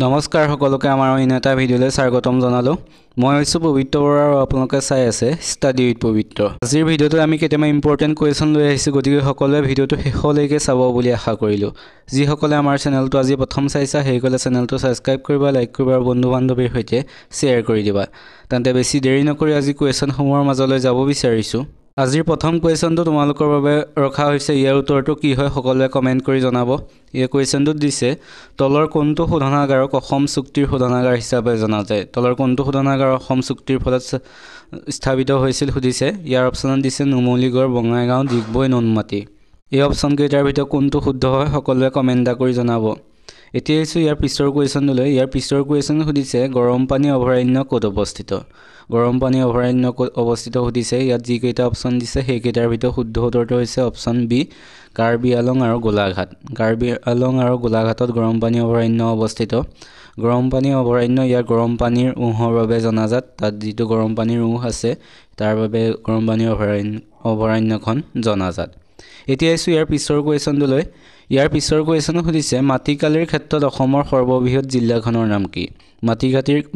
নমস্কাৰ সকলোকে আমাৰ অন্য এটা ভিডিঅ'লৈ স্বাগতম জনালোঁ। মই হৈছোঁ পবিত্ৰ বৰা আৰু আপোনালোকে চাই আছে ষ্টাডি উইথ পবিত্ৰ। আজিৰ ভিডিঅ'টোত আমি কেইটামান ইম্পৰ্টেণ্ট কুৱেশ্যন লৈ আহিছোঁ, গতিকে সকলোৱে ভিডিঅ'টো শেষলৈকে চাব বুলি আশা কৰিলোঁ। যিসকলে আমাৰ চেনেলটো আজি প্ৰথম চাইছা সেইসকলে চেনেলটো ছাবস্ক্ৰাইব কৰিবা, লাইক কৰিবা আৰু বন্ধু বান্ধৱীৰ সৈতে শ্বেয়াৰ কৰি দিবা। তেন্তে বেছি দেৰি নকৰি আজি কুৱেশ্যনসমূহৰ মাজলৈ যাব বিচাৰিছোঁ। আজিৰ প্ৰথম কুৱেশ্যনটো তোমালোকৰ বাবে ৰখা হৈছে। ইয়াৰ উত্তৰটো কি হয় সকলোৱে কমেণ্ট কৰি জনাব। এই কুৱেশ্যনটোত দিছে, তলৰ কোনটো শোধনাগাৰক অসম চুক্তিৰ শোধনাগাৰ হিচাপে জনা যায়? তলৰ কোনটো শোধনাগাৰ অসম চুক্তিৰ ফলত স্থাপিত হৈছিল সুধিছে। ইয়াৰ অপশ্যনত দিছে নুমলীগড়, বঙাইগাঁও, ডিগবৈ, নুনমাটি। এই অপশ্যনকেইটাৰ ভিতৰত কোনটো শুদ্ধ হয় সকলোৱে কমেণ্ট কৰি জনাব। এতিয়া আহিছোঁ ইয়াৰ পিছৰ কুৱেশ্যনটোলৈ। ইয়াৰ পিছৰ কুৱেশ্যন সুধিছে, গৰমপানী অভয়াৰণ্য ক'ত অৱস্থিত? গৰমপানী অভয়াৰণ্য ক'ত অৱস্থিত সুধিছে। ইয়াত যিকেইটা অপশ্যন দিছে সেইকেইটাৰ ভিতৰত শুদ্ধ উত্তৰটো হৈছে অপশ্যন বি, কাৰ্বি আলং আৰু গোলাঘাট। কাৰ্বি আলং আৰু গোলাঘাটত গৰমপানী অভয়াৰণ্য অৱস্থিত। গৰমপানী অভয়াৰণ্য ইয়াৰ গৰমপানীৰ উঁহৰ বাবে জনাজাত। তাত যিটো গৰমপানীৰ উঁহ আছে তাৰ বাবে গৰমপানী অভয়াৰণ্যখন জনাজাত। এতিয়া আহিছোঁ ইয়াৰ পিছৰ কুৱেশ্যনটোলৈ। ইয়াৰ পিছৰ কুৱেশ্যন সুধিছে, মাটিকালিৰ ক্ষেত্ৰত অসমৰ সৰ্ববৃহৎ জিলাখনৰ নাম কি?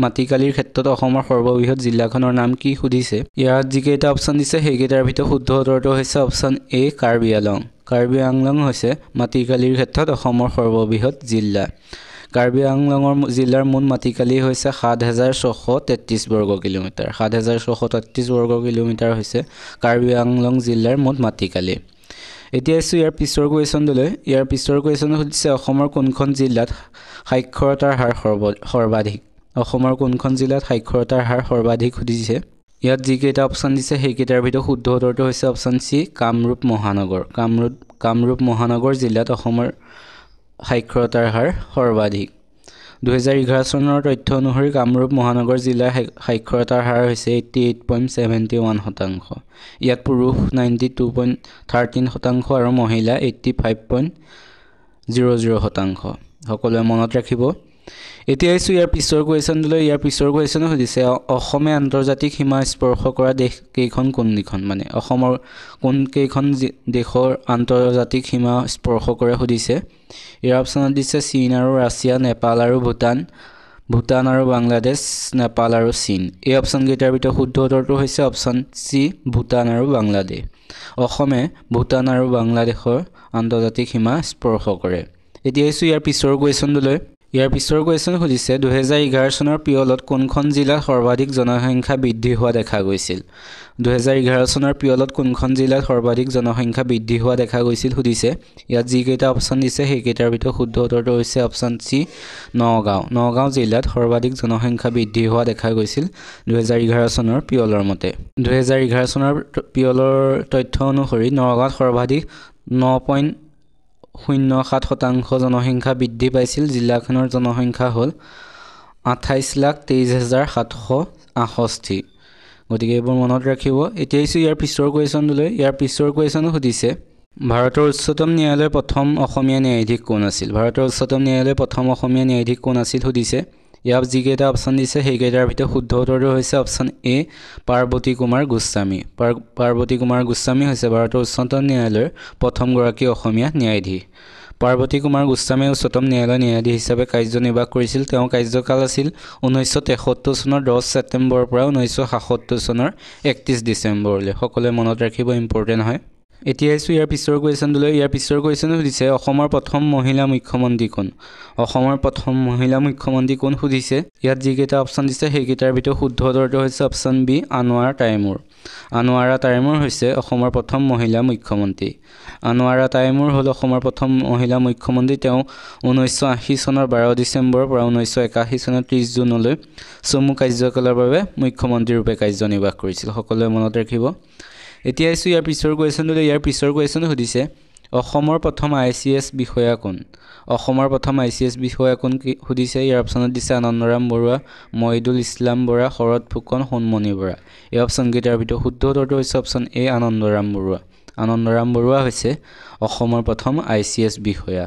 মাটিকালিৰ ক্ষেত্ৰত অসমৰ সৰ্ববৃহৎ জিলাখনৰ নাম কি সুধিছে। ইয়াত যিকেইটা অপশ্যন দিছে সেইকেইটাৰ ভিতৰত শুদ্ধ উত্তৰটো হৈছে অপশ্যন এ, কাৰ্বি আংলং। কাৰ্বি আংলং হৈছে মাটিকালিৰ ক্ষেত্ৰত অসমৰ সৰ্ববৃহৎ জিলা। কাৰ্বি আংলঙৰ জিলাৰ মুঠ মাটিকালি হৈছে ৭,৬৩৩ বৰ্গ কিলোমিটাৰ। ৭,৬৩৩ বৰ্গ কিলোমিটাৰ হৈছে কাৰ্বি আংলং জিলাৰ মুঠ মাটিকালি। এতিয়া আছোঁ ইয়াৰ পিছৰ কুৱেশ্যনটোলৈ। ইয়াৰ পিছৰ কুৱেশ্যন সুধিছে, অসমৰ কোনখন জিলাত সাক্ষৰতাৰ হাৰ সৰ্বাধিক? অসমৰ কোনখন জিলাত সাক্ষৰতাৰ হাৰ সৰ্বাধিক সুধিছে। ইয়াত যিকেইটা অপশ্যন দিছে সেইকেইটাৰ ভিতৰত শুদ্ধ উত্তৰটো হৈছে অপশ্যন চি, কামৰূপ মহানগৰ। কামৰূপ মহানগৰ জিলাত অসমৰ সাক্ষৰতাৰ হাৰ সৰ্বাধিক। 2011 চনৰ তথ্য অনুসৰি কামৰূপ মহানগৰ জিলাৰ সাক্ষৰতাৰ হাৰ হৈছে 88.71%। ইয়াত পুৰুষ 92.13% আৰু মহিলা 85.00%। সকলোৱে মনত ৰাখিব। এতিয়া আহিছোঁ ইয়াৰ পিছৰ কুৱেশ্যনটোলৈ। ইয়াৰ পিছৰ কুৱেশ্যনে সুধিছে, অসমে আন্তৰ্জাতিক সীমা স্পৰ্শ কৰা দেশ কেইখন কোনকেইখন? মানে অসমৰ কোনকেইখন দেশৰ আন্তৰ্জাতিক সীমা স্পৰ্শ কৰে সুধিছে। ইয়াৰ অপশ্যনত দিছে চীন আৰু ৰাছিয়া, নেপাল আৰু ভূটান, ভূটান আৰু বাংলাদেশ, নেপাল আৰু চীন। এই অপশ্যনকেইটাৰ ভিতৰত শুদ্ধ উত্তৰটো হৈছে অপশ্যন চি, ভূটান আৰু বাংলাদেশ। অসমে ভূটান আৰু বাংলাদেশৰ আন্তৰ্জাতিক সীমা স্পৰ্শ কৰে। এতিয়া আহিছোঁ ইয়াৰ পিছৰ কুৱেশ্যনটোলৈ। ইয়াৰ পিছৰ কুৱেশ্যন সুধিছে, 2011 চনৰ পিয়লত কোনখন জিলাত সৰ্বাধিক জনসংখ্যা বৃদ্ধি হোৱা দেখা গৈছিল? 2011 চনৰ পিয়লত কোনখন জিলাত সৰ্বাধিক জনসংখ্যা বৃদ্ধি হোৱা দেখা গৈছিল সুধিছে। ইয়াত যিকেইটা অপশ্যন দিছে সেইকেইটাৰ ভিতৰত শুদ্ধ উত্তৰটো হৈছে অপশ্যন চি, নগাঁও। নগাঁও জিলাত সৰ্বাধিক জনসংখ্যা বৃদ্ধি হোৱা দেখা গৈছিল 2011 চনৰ পিয়লৰ মতে। 2011 চনৰ পিয়লৰ তথ্য অনুসৰি নগাঁৱত সৰ্বাধিক 9.07% জনসংখ্যা বৃদ্ধি পাইছিল। জিলাখনৰ জনসংখ্যা হ'ল 28,23,768। গতিকে এইবোৰ মনত ৰাখিব। এতিয়া আহিছোঁ ইয়াৰ পিছৰ কুৱেশ্যনটোলৈ। ইয়াৰ পিছৰ কুৱেশ্যন সুধিছে, ভাৰতৰ উচ্চতম ন্যায়ালয়ৰ প্ৰথম অসমীয়া ন্যায়াধীশ কোন আছিল? ভাৰতৰ উচ্চতম ন্যায়ালয়ৰ প্ৰথম অসমীয়া ন্যায়াধীশ কোন আছিল সুধিছে। ইয়াত যিকেইটা অপশ্যন দিছে সেইকেইটাৰ ভিতৰত শুদ্ধ উত্তৰটো হৈছে অপশ্যন এ, পাৰ্বতী কুমাৰ গোস্বামী। পাৰ্বতী কুমাৰ গোস্বামী হৈছে ভাৰতৰ উচ্চতম ন্যায়ালয়ৰ প্ৰথমগৰাকী অসমীয়া ন্যায়াধীশ। পাৰ্বতী কুমাৰ গোস্বামীয়ে উচ্চতম ন্যায়ালয়ৰ ন্যায়াধীশ হিচাপে কাৰ্যনিৰ্বাহ কৰিছিল। তেওঁৰ কাৰ্যকাল আছিল 1973 চনৰ 10 ছেপ্টেম্বৰৰ পৰা 1977 চনৰ 31 ডিচেম্বৰলৈ। সকলোৱে মনত ৰাখিব, ইম্পৰ্টেণ্ট হয়। এতিয়া আহিছোঁ ইয়াৰ পিছৰ কুৱেশ্যনটোলৈ। ইয়াৰ পিছৰ কুৱেশ্যন সুধিছে, অসমৰ প্ৰথম মহিলা মুখ্যমন্ত্ৰী কোন? অসমৰ প্ৰথম মহিলা মুখ্যমন্ত্ৰী কোন সুধিছে। ইয়াত যিকেইটা অপশ্যন দিছে সেইকেইটাৰ ভিতৰত শুদ্ধ উত্তৰটো হৈছে অপশ্যন বি, আনোৱাৰা টাইমুৰ। আনোৱাৰা টাইমুৰ হৈছে অসমৰ প্ৰথম মহিলা মুখ্যমন্ত্ৰী। আনোৱাৰা টাইমুৰ হ'ল অসমৰ প্ৰথম মহিলা মুখ্যমন্ত্ৰী। তেওঁ 1980 চনৰ 12 ডিচেম্বৰৰ পৰা 1981 চনৰ 30 জুনলৈ চমু কাৰ্যকালৰ বাবে মুখ্যমন্ত্ৰীৰূপে কাৰ্যনিৰ্বাহ কৰিছিল। সকলোৱে মনত ৰাখিব। এতিয়া আহিছোঁ ইয়াৰ পিছৰ কুৱেশ্যনটোলৈ। ইয়াৰ পিছৰ কুৱেশ্যন সুধিছে, অসমৰ প্ৰথম ICS বিষয়া কোন? অসমৰ প্ৰথম ICS বিষয়া কোন সুধিছে। ইয়াৰ অপশ্যনত দিছে আনন্দৰাম বৰুৱা, মহিদুল ইছলাম বৰা, শৰৎ ফুকন, সোণমণি বৰা। এই অপশ্যনকেইটাৰ ভিতৰত শুদ্ধ উত্তৰটো হৈছে অপশ্যন এ, আনন্দৰাম বৰুৱা। আনন্দৰাম বৰুৱা হৈছে অসমৰ প্ৰথম ICS বিষয়া।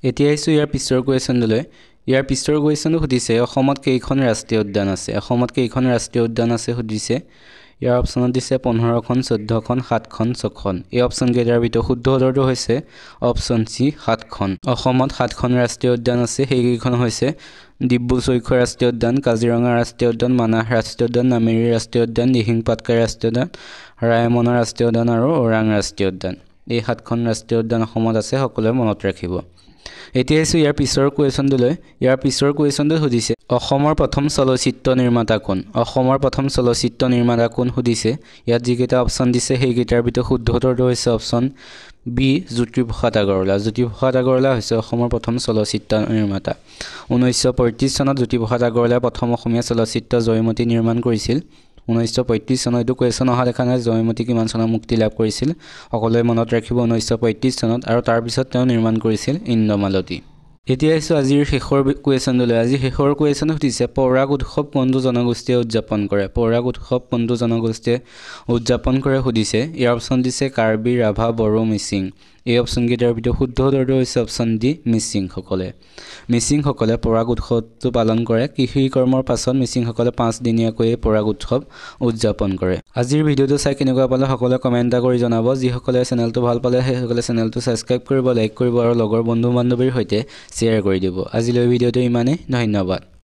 এতিয়া আহিছোঁ ইয়াৰ পিছৰ কুৱেশ্যনটোলৈ। ইয়াৰ পিছৰ কুৱেশ্যনটো সুধিছে, অসমত কেইখন ৰাষ্ট্ৰীয় উদ্যান আছে? অসমত কেইখন ৰাষ্ট্ৰীয় উদ্যান আছে সুধিছে। ইয়াৰ অপশ্যনত দিছে 15খন 14খন 7খন 6খন এই অপশ্যন কেইটাৰ ভিতৰত শুদ্ধ উত্তৰটো হৈছে অপশ্যন চি 7খন অসমত 7খন ৰাষ্ট্ৰীয় উদ্যান আছে সেইকেইখন হৈছে ডিব্ৰু-চৈখোৱা ৰাষ্ট্ৰীয় উদ্যান কাজিৰঙা ৰাষ্ট্ৰীয় উদ্যান মানাহ ৰাষ্ট্ৰীয় উদ্যান নামেৰি ৰাষ্ট্ৰীয় উদ্যান দিহিং পাটকাই ৰাষ্ট্ৰীয় উদ্যান ৰায়মনা ৰাষ্ট্ৰীয় উদ্যান আৰু ওৰাং ৰাষ্ট্ৰীয় উদ্যান এই 7খন ৰাষ্ট্ৰীয় উদ্যান অসমত আছে সকলোৱে মনত ৰাখিব এতিয়া হৈছে ইয়াৰ পিছৰ কুৱেশ্যনটোলৈ ইয়াৰ পিছৰ কুৱেশ্যনটো সুধিছে অসমৰ প্ৰথম চলচ্চিত্ৰ নিৰ্মাতা কোন অসমৰ প্ৰথম চলচ্চিত্ৰ নিৰ্মাতা কোন সুধিছে ইয়াত যিকেইটা অপশ্যন দিছে সেইকেইটাৰ ভিতৰত শুদ্ধ উত্তৰটো হৈছে অপশ্যন বি জ্যোতিপ্ৰসাদ আগৰৱালা জ্যোতিপ্ৰসাদ আগৰৱালা হৈছে অসমৰ প্ৰথম চলচ্চিত্ৰ নিৰ্মাতা 1935 চনত জ্যোতিপ্ৰসাদ আগৰৱালাই প্ৰথম অসমীয়া চলচ্চিত্ৰ জয়মতী নিৰ্মাণ কৰিছিল 1935 চনত এইটো কুৱেশ্যন অহা দেখা নাই জয়মতী কিমান চনত মুক্তি লাভ কৰিছিল সকলোৱে মনত ৰাখিব 1935 চনত আৰু তাৰ পিছত তেওঁ নিৰ্মাণ কৰিছিল ইন্দ্ৰমালতী এতিয়া আহিছোঁ আজিৰ শেষৰ কুৱেশ্যনটোলৈ আজি শেষৰ কুৱেশ্যন সুধিছে পৰাগ উৎসৱ কোনটো জনগোষ্ঠীয়ে উদযাপন কৰে পৰাগ উৎসৱ কোনটো জনগোষ্ঠীয়ে উদযাপন কৰে সুধিছে ইয়াৰ অপশ্যন দিছে কাৰ্বি ৰাভা বড়ো মিচিং এই অপশ্যনকেইটাৰ ভিতৰত শুদ্ধ উত্তৰটো হৈছে অপশ্যন ডি মিচিংসকলে পৰাগ উৎসৱটো পালন কৰে কৃষি কৰ্মৰ পাছত মিচিংসকলে 5 দিনীয়াকৈ পৰাগ উৎসৱ উদযাপন কৰে আজিৰ ভিডিঅ'টো চাই কেনেকুৱা পালে সকলোৱে কমেণ্ট কৰি জনাব যিসকলে চেনেলটো ভাল পালে সেইসকলে চেনেলটো ছাবস্ক্ৰাইব কৰিব লাইক কৰিব আৰু লগৰ বন্ধু বান্ধৱীৰ সৈতে শ্বেয়াৰ কৰি দিব আজিলৈ ভিডিঅ'টো ইমানেই ধন্যবাদ